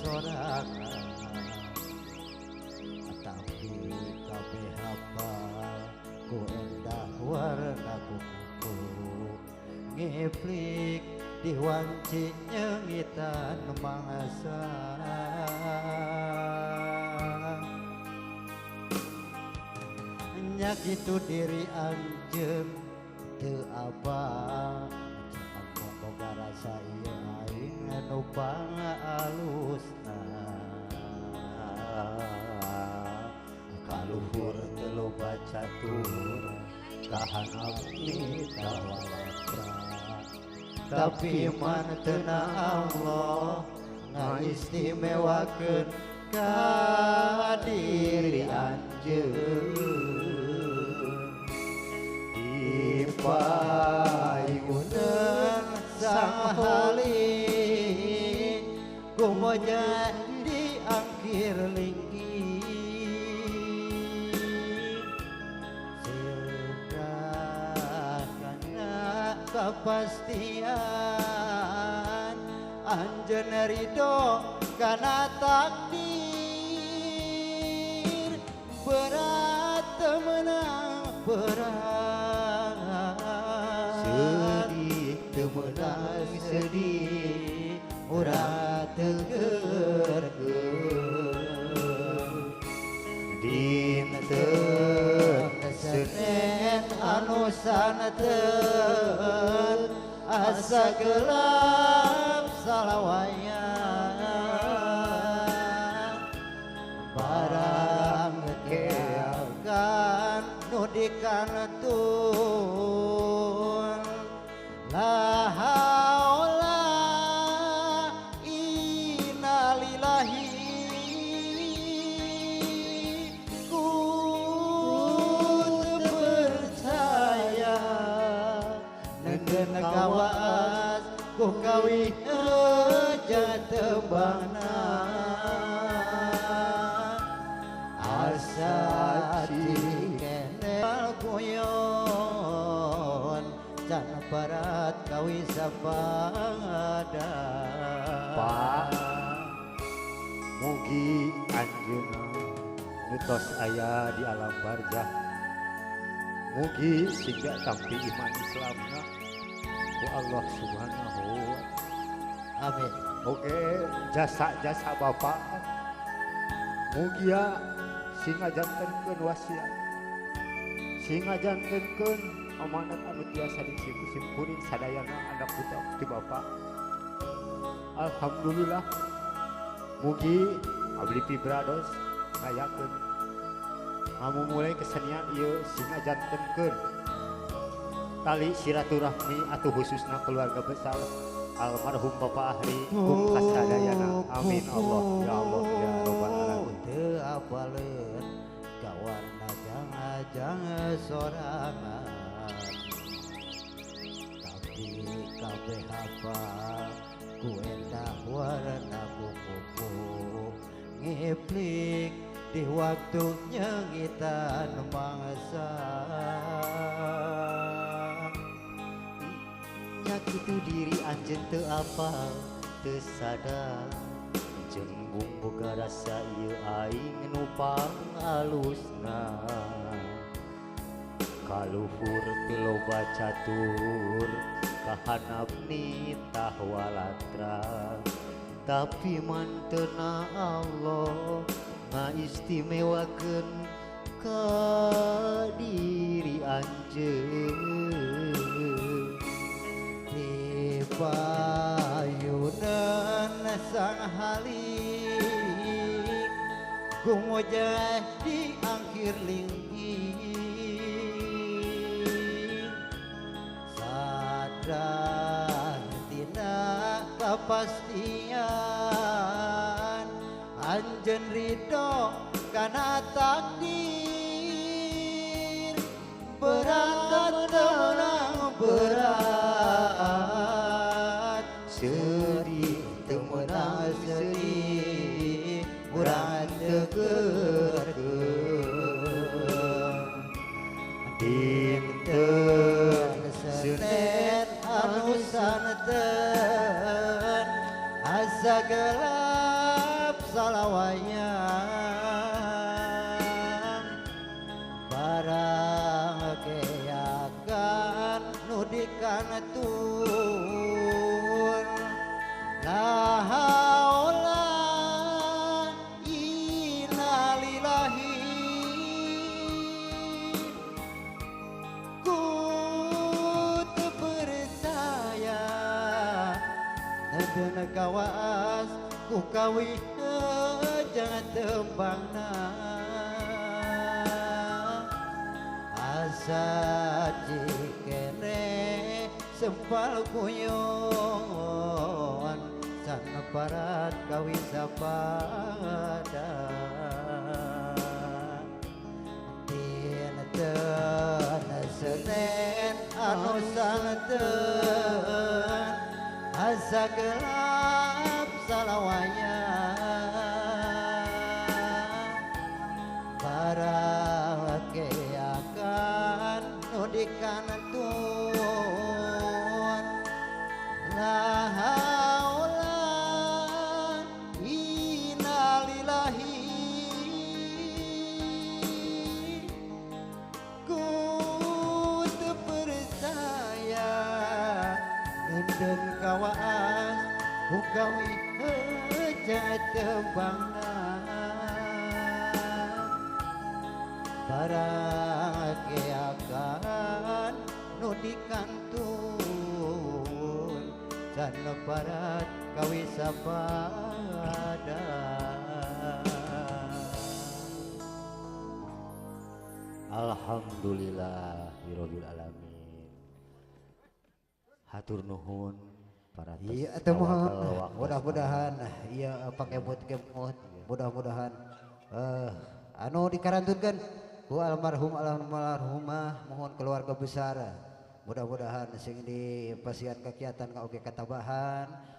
sorangan tapi kabeh hamba ku endah warna kuku ngiplik diwanci nyengitan mangsa nya gitu diri anjeun teu apa cuman boga rasa ieu aing nu pangalusna kaluhur teu loba catur kahanap nita walatra tapi mantena Allah ngaistimewakeun ka diri anjeun dipayuneun sahaling kumoja diangkir linggih sirahkana kepastian anjeun ridho kana takdir berat temenang berat sedih temenang sedih urang tegerkeun dinten Senin anu santen asa gelap salawaya barang keagan nu dikantun la haula innalillahi ku teu percaya nenggeun kawas ku kawih eja tembangna asa cikene guyon can parat kawi sapada Pak mugi anjeunna nutos aya di alam barzah mugi siga tampi iman Islamna ku Allah subhanahu wa amin oke jasa-jasa Bapak mugia singa jantenkeun wasiat singa jantenkeun amanat anu tiasa disimpurin sadayana anak budak ti Bapak alhamdulillah mugi abdi pibrados ngayakeun mulai kesenian ieu singa jantenkeun tali silaturahmi atuh khususna keluarga besar almarhum Bapak Ahri kum kasadayana amin Allah ya Allah ya rabbal alamin teu apaleun kawarna jangan sorangan tapi kabeh hafal ku endah warna kuku ngiplik di waktu nyengitan mangsa nyakitu diri anjeun teu apal teu sadar jenggung boga rasa ieu aing nu pangalusna kaluhur teu loba catur kahanap nitah walatra tapi mantena Allah ngaistimewakeun ka diri anjeun dipayuneun sang halik kumoja diangkir linggih sadar tina kepastian anjeun ridho kana takdir berat temenang berat sedih temenang sedih urang tegerkeun dinten Senin anu santen asa gelap salawayang barang keyakan nudikan tur la haula innalillahi ku teu percaya nedeun kawas ku kawih jangan tembangna asa cikere sempal kuyon san parat kawi sapada dina teu Senen anu santen asa gelap salawaya para keyakan nudikan tun la haula innalillahi ku teu percaya ngendeng kawas ku gawe hejat tembangna para keakan nudikan tun dan lebarat kawi sapada Alhamdulillahirabbil alamin. Hatur nuhun para iya teman mudah-mudahan iya pakai mood kemot mudah-mudahan anu dikarantutkeun ku almarhumah mohon keluarga besar mudah-mudahan sing dipasihan kegiatan ka oge katabahan